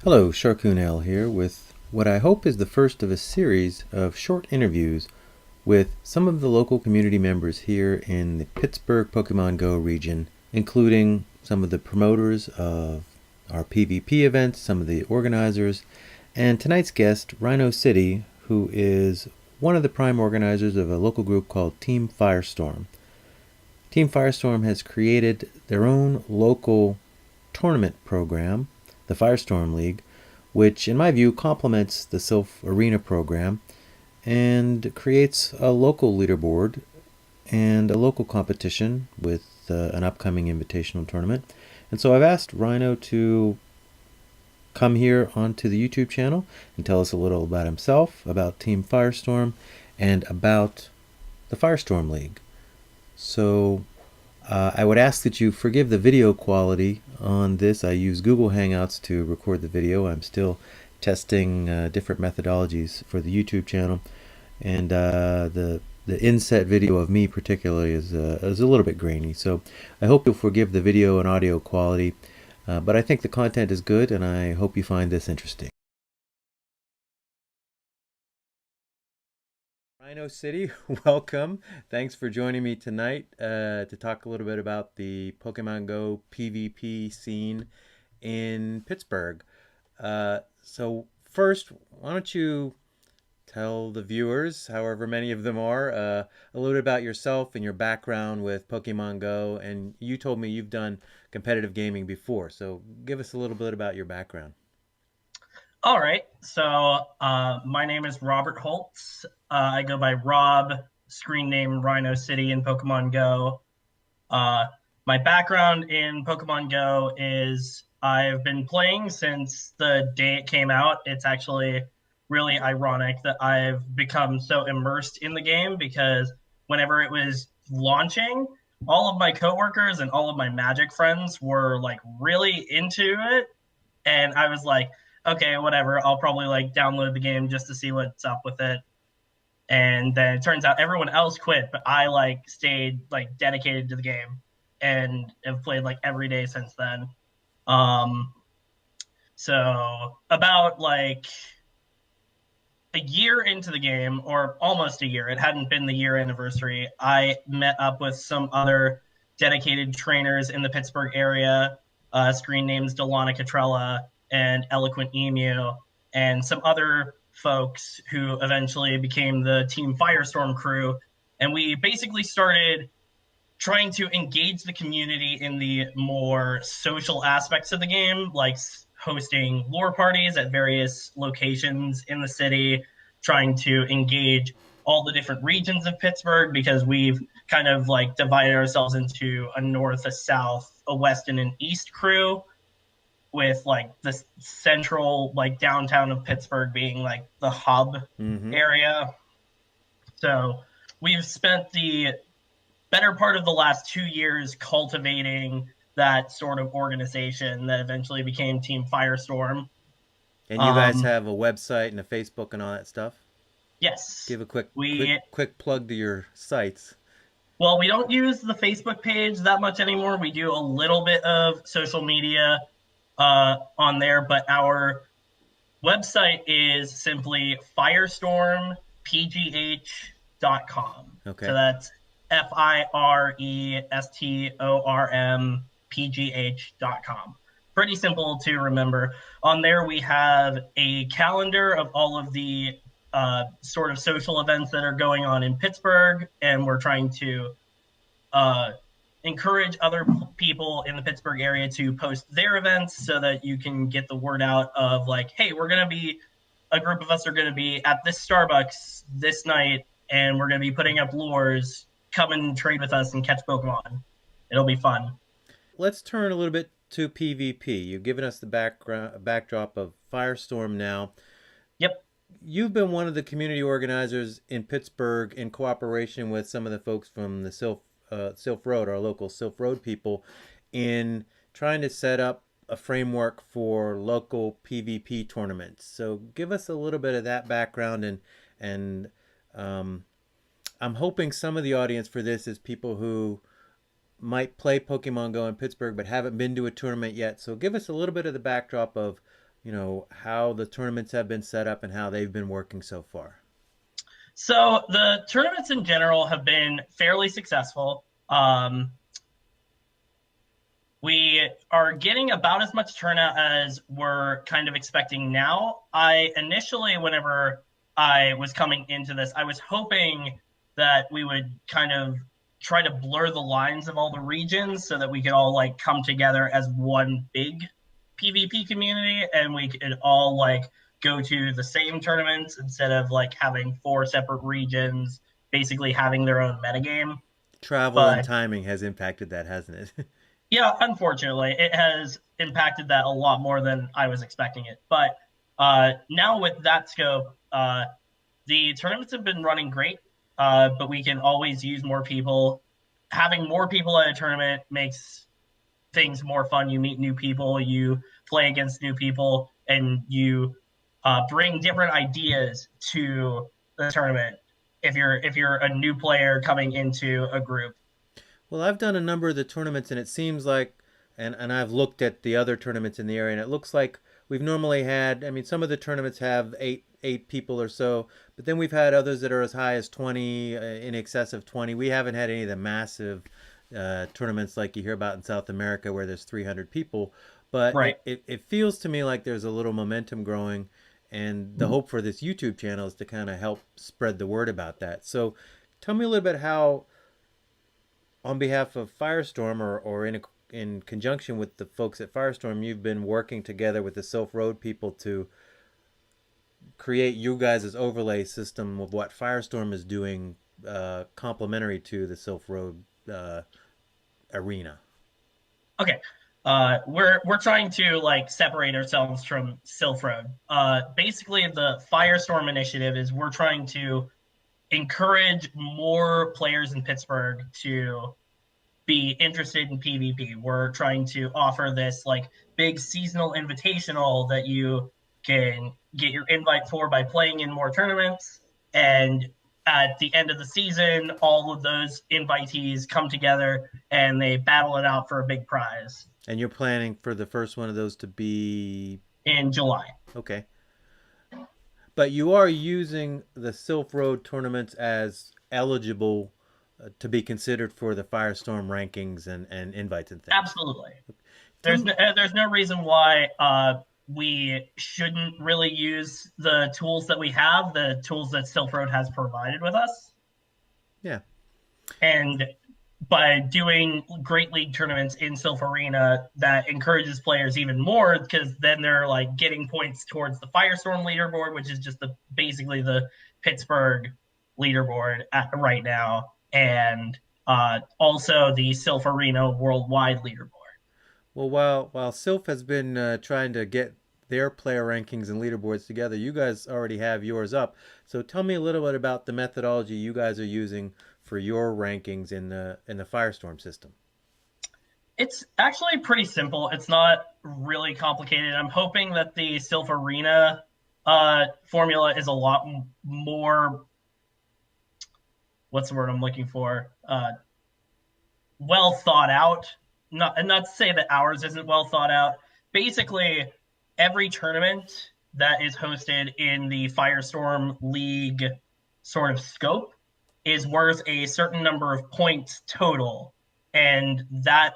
Hello, Sharkunel here with what I hope is the first of a series of short interviews with some of the local community members here in the Pittsburgh PokemonGo region, including some of the promoters of our PvP events, some of the organizers, and tonight's guest, RhinoCity, who is one of the prime organizers of a local group called Team Firestorm. Team Firestorm has created their own local tournament program, the Firestorm League, which in my view complements the Sylph Arena program and creates a local leaderboard and a local competition with an upcoming invitational tournament. And so I've asked Rhino to come here onto the YouTube channel and tell us a little about himself, about Team Firestorm, and about the Firestorm League. So I would ask that you forgive the video quality on this. I use Google Hangouts to record the video. I'm still testing different methodologies for the YouTube channel, and the inset video of me particularly is a little bit grainy. So I hope you'll forgive the video and audio quality, but I think the content is good, and I hope you find this interesting. RhinoCity, welcome. Thanks for joining me tonight to talk a little bit about the PokemonGo PvP scene in Pittsburgh. So first, why don't you tell the viewers, however many of them are, a little bit about yourself and your background with PokemonGo. And you told me you've done competitive gaming before, so give us a little bit about your background. All right. So my name is Robert Holtz. I go by Rob, screen name RhinoCity in Pokemon Go. My background in Pokemon Go is I've been playing since the day it came out. It's actually really ironic that I've become so immersed in the game because whenever it was launching, all of my coworkers and all of my Magic friends were like really into it. And I was like, okay, whatever. I'll probably like download the game just to see what's up with it. And then it turns out everyone else quit, but I like stayed like dedicated to the game and have played like every day since then. Um, so about like a year into the game, or almost a year, it hadn't been the year anniversary, I met up with some other dedicated trainers in the Pittsburgh area, screen names Delana Catrella and Eloquent Emu, and some other folks who eventually became the Team Firestorm crew. And we basically started trying to engage the community in the more social aspects of the game, like hosting lore parties at various locations in the city, trying to engage all the different regions of Pittsburgh because we've kind of like divided ourselves into a north, a south, a west, and an east crew, with like the central like downtown of Pittsburgh being like the hub area. So we've spent the better part of the last 2 years cultivating that sort of organization that eventually became Team Firestorm. And you guys have a website and a Facebook and all that stuff? Yes, Give a quick we quick plug to your sites. well, we don't use the Facebook page that much anymore. We do a little bit of social media on there, but our website is simply firestormpgh.com. Okay. So that's firestormpgh.com. Pretty simple to remember. On there, we have a calendar of all of the sort of social events that are going on in Pittsburgh, and we're trying to uh, encourage other people in the Pittsburgh area to post their events so that you can get the word out of like, hey, we're going to be, a group of us are going to be at this Starbucks this night, and we're going to be putting up lures. Come and trade with us and catch Pokemon. It'll be fun. Let's turn a little bit to PvP. You've given us the backdrop of Firestorm now. Yep. You've been one of the community organizers in Pittsburgh in cooperation with some of the folks from the Sylph Road, our local Sylph Road people, in trying to set up a framework for local PvP tournaments. So give us a little bit of that background, and I'm hoping some of the audience for this is people who might play Pokemon Go in Pittsburgh but haven't been to a tournament yet. So give us a little bit of the backdrop of how the tournaments have been set up and how they've been working so far. So the tournaments in general have been fairly successful. We are getting about as much turnout as we're kind of expecting now. I initially, whenever I was coming into this, I was hoping that we would kind of try to blur the lines of all the regions so that we could all like come together as one big PvP community and we could all like go to the same tournaments instead of like having four separate regions basically having their own metagame. Travel and But timing has impacted that, hasn't it? yeah, unfortunately, it has impacted that a lot more than I was expecting it. But now with that scope, the tournaments have been running great, but we can always use more people. Having more people at a tournament makes things more fun. You meet new people, you play against new people, and you bring different ideas to the tournament. If you're a new player coming into a group, Well, I've done a number of the tournaments, and it seems like, and I've looked at the other tournaments in the area, and it looks like we've normally had. I mean, some of the tournaments have eight people or so, but then we've had others that are as high as 20, in excess of 20. We haven't had any of the massive tournaments like you hear about in South America where there's 300 people. But right? it feels to me like there's a little momentum growing, and the hope for this YouTube channel is to kind of help spread the word about that. So, tell me a little bit how, on behalf of Firestorm, or in conjunction with the folks at Firestorm, you've been working together with the Sylph Road people to create you guys' overlay system of what Firestorm is doing, complementary to the Sylph Road arena. Okay. We're trying to like separate ourselves from Silk Road. Basically, the Firestorm initiative is we're trying to encourage more players in Pittsburgh to be interested in PvP. We're trying to offer this like big seasonal invitational that you can get your invite for by playing in more tournaments. And at the end of the season, all of those invitees come together and they battle it out for a big prize And you're planning for the first one of those to be in July. okay. But you are using the Sylph Road tournaments as eligible to be considered for the Firestorm rankings and invites and things. Absolutely. Tell me, There's no reason why we shouldn't really use the tools that we have, the tools that Silk Road has provided with us. yeah. And by doing Great League tournaments in Sylph Arena, that encourages players even more because then they're like getting points towards the Firestorm leaderboard, which is just basically the Pittsburgh leaderboard right now, and also the Sylph Arena worldwide leaderboard. Well, while Sylph has been trying to get their player rankings and leaderboards together, you guys already have yours up. So tell me a little bit about the methodology you guys are using for your rankings in the Firestorm system. It's actually pretty simple. It's not really complicated. I'm hoping that the Sylph Arena formula is a lot more. What's the word I'm looking for? Well thought out. Not to say that ours isn't well thought out. Basically, every tournament that is hosted in the Firestorm League sort of scope is worth a certain number of points total, and that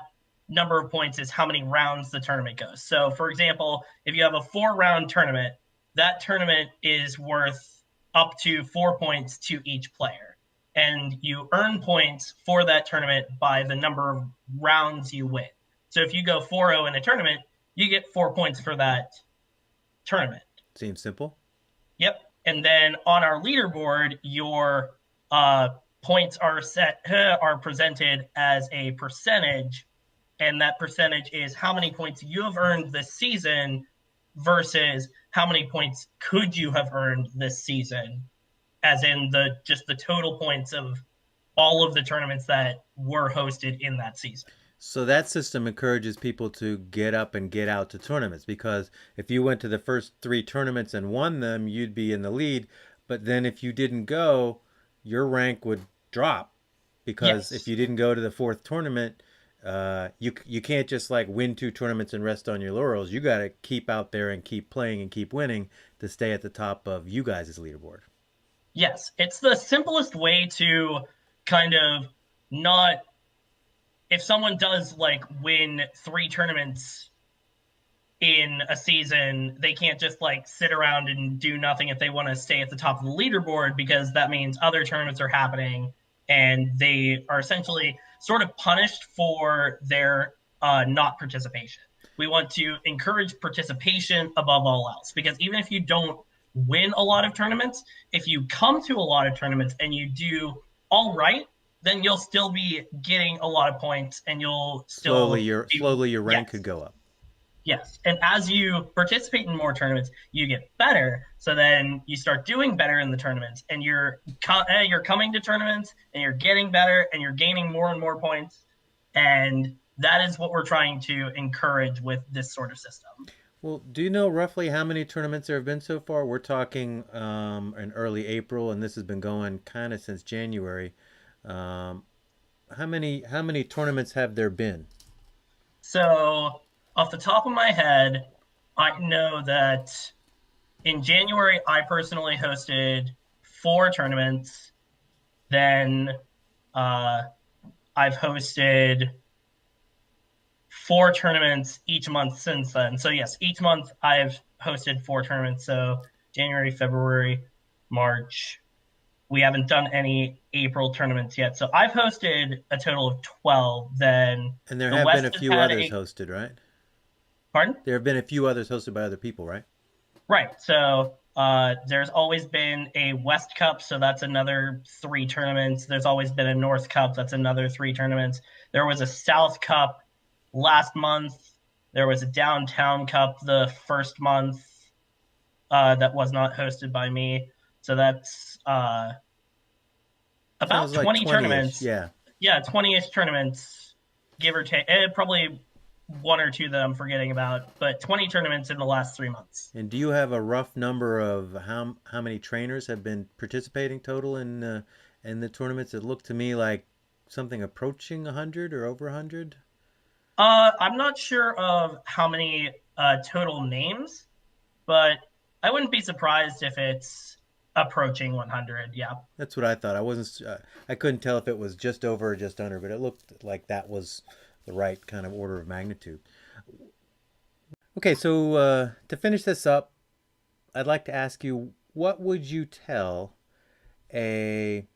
number of points is how many rounds the tournament goes. So, for example, if you have a 4-round tournament, that tournament is worth up to 4 points to each player. And you earn points for that tournament by the number of rounds you win. So if you go 4-0 in a tournament, you get 4 points for that tournament. Seems simple. Yep. And then on our leaderboard, your points are presented as a percentage, and that percentage is how many points you have earned this season versus how many points could you have earned this season, as in the total points of all of the tournaments that were hosted in that season. So that system encourages people to get up and get out to tournaments, because if you went to the first three tournaments and won them, you'd be in the lead. But then if you didn't go, your rank would drop, because if Yes. you didn't go to the fourth tournament, You can't just like win two tournaments and rest on your laurels. You got to keep out there and keep playing and keep winning to stay at the top of you guys' leaderboard. Yes, it's the simplest way to kind of not, if someone does like win three tournaments in a season, they can't just like sit around and do nothing if they want to stay at the top of the leaderboard, because that means other tournaments are happening and they are essentially sort of punished for their not participation. We want to encourage participation above all else, because even if you don't win a lot of tournaments, if you come to a lot of tournaments and you do all right, then you'll still be getting a lot of points and you'll Slowly, still be, your rank could yes. go up. Yes. And as you participate in more tournaments, you get better. So then you start doing better in the tournaments, and you're coming to tournaments and you're getting better and you're gaining more and more points. And that is what we're trying to encourage with this sort of system. Well, do you know roughly how many tournaments there have been so far? We're talking in early April, and this has been going kind of since January. Um, how many tournaments have there been? So, off the top of my head, I know that in January, I personally hosted four tournaments. Then uh, I've hosted four tournaments each month since then. So yes, each month I've hosted four tournaments. So January, February, March. We haven't done any April tournaments yet. So I've hosted a total of 12. Then And there the have been West a has few had others a, hosted, right? pardon? There have been a few others hosted by other people, right? Right. So there's always been a West Cup, so that's another three tournaments. There's always been a North Cup, that's another three tournaments. There was a South Cup last month. There was a Downtown Cup the first month that was not hosted by me. So that's about Sounds like 20 20-ish. tournaments. Yeah. Yeah, 20-ish tournaments, give or take. Probably one or two that I'm forgetting about, but 20 tournaments in the last 3 months. And do you have a rough number of how many trainers have been participating total in the tournaments? It looked to me like something approaching 100 or over 100. I'm not sure of how many total names, but I wouldn't be surprised if it's approaching 100. Yeah. That's what I thought. I wasn't. I couldn't tell if it was just over or just under, but it looked like that was the right kind of order of magnitude. Okay, so to finish this up, I'd like to ask you, what would you tell a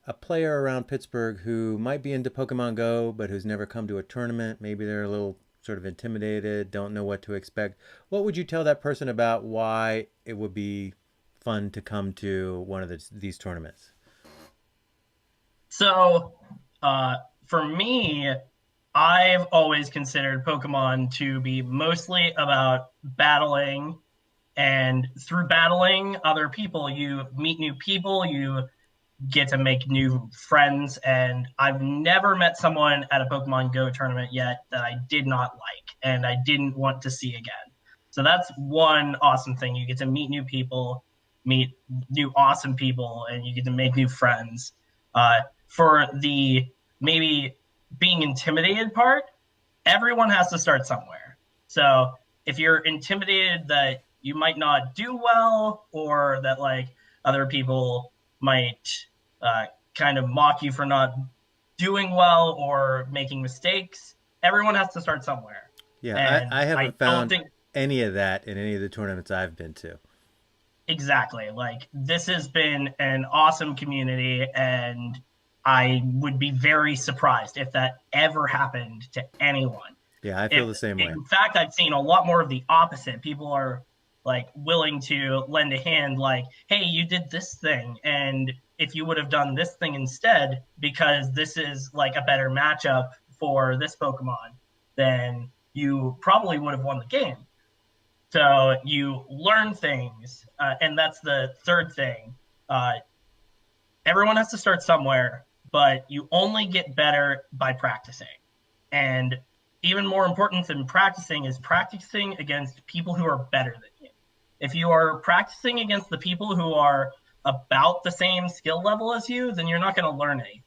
a player around Pittsburgh who might be into Pokemon Go but who's never come to a tournament? Maybe they're a little sort of intimidated, don't know what to expect. What would you tell that person about why it would be fun to come to one of these tournaments? So, for me, I've always considered Pokemon to be mostly about battling, and through battling other people, you meet new people, you get to make new friends. And I've never met someone at a Pokemon Go tournament yet that I did not like and I didn't want to see again. So that's one awesome thing. You get to meet new people, meet new awesome people, and you get to make new friends. For the maybe being intimidated part, everyone has to start somewhere. So if you're intimidated that you might not do well, or that like other people might kind of mock you for not doing well or making mistakes, everyone has to start somewhere. Yeah, And I I haven't don't found think any of that in any of the tournaments I've been to. exactly like this has been an awesome community, and I would be very surprised if that ever happened to anyone. Yeah, I feel If the same way. in fact I've seen a lot more of the opposite. People are like willing to lend a hand, like, hey, you did this thing, and if you would have done this thing instead, because this is like a better matchup for this Pokemon, then you probably would have won the game. So you learn things, and that's the third thing. Uh, Everyone has to start somewhere, but you only get better by practicing. And even more important than practicing is practicing against people who are better than you. If you are practicing against the people who are about the same skill level as you, then you're not going to learn anything.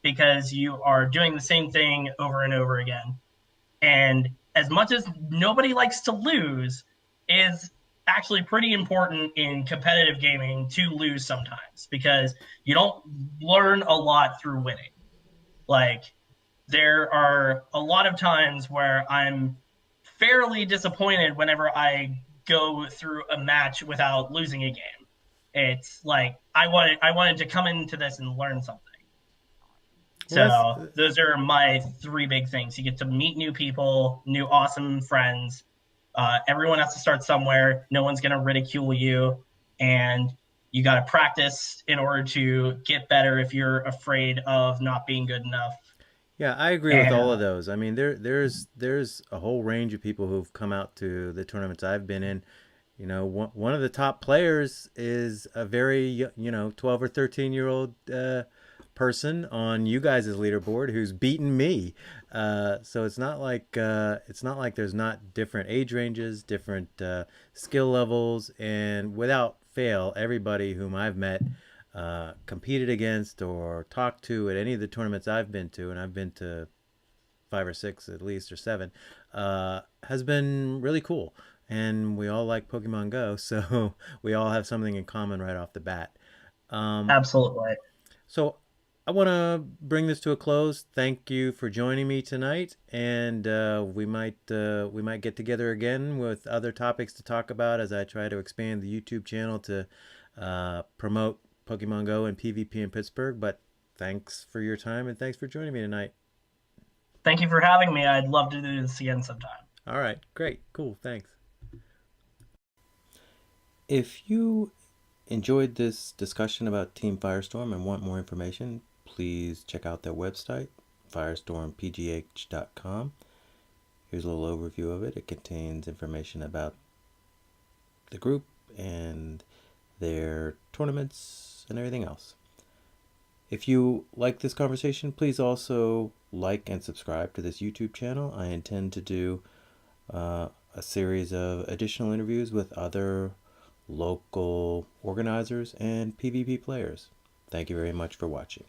because you are doing the same thing over and over again. And as much as nobody likes to lose, is actually pretty important in competitive gaming to lose sometimes because you don't learn a lot through winning. Like there are a lot of times where I'm fairly disappointed whenever I go through a match without losing a game. It's like I wanted to come into this and learn something. Well, that's So those are my three big things. You get to meet new people, new awesome friends. Everyone has to start somewhere. No one's going to ridicule you. And you got to practice in order to get better if you're afraid of not being good enough. yeah, I agree with And all of those. I mean, there's a whole range of people who've come out to the tournaments I've been in. You know, one of the top players is a very 12 or 13-year old person on you guys' leaderboard who's beaten me. So it's not like there's not different age ranges, different skill levels, and without fail, everybody whom I've met, competed against, or talked to at any of the tournaments I've been to, and I've been to 5 or 6 at least, or 7, has been really cool. And we all like Pokemon Go, so we all have something in common right off the bat. Um, absolutely. so I want to bring this to a close. Thank you for joining me tonight, and we might get together again with other topics to talk about as I try to expand the YouTube channel to promote Pokemon Go and PvP in Pittsburgh. But thanks for your time, and thanks for joining me tonight. Thank you for having me. I'd love to do this again sometime. All right, great, cool, thanks. If you enjoyed this discussion about Team Firestorm and want more information, please check out their website, firestormpgh.com. Here's a little overview of it. It contains information about the group and their tournaments and everything else. If you like this conversation, please also like and subscribe to this YouTube channel. I intend to do a series of additional interviews with other local organizers and PvP players. Thank you very much for watching.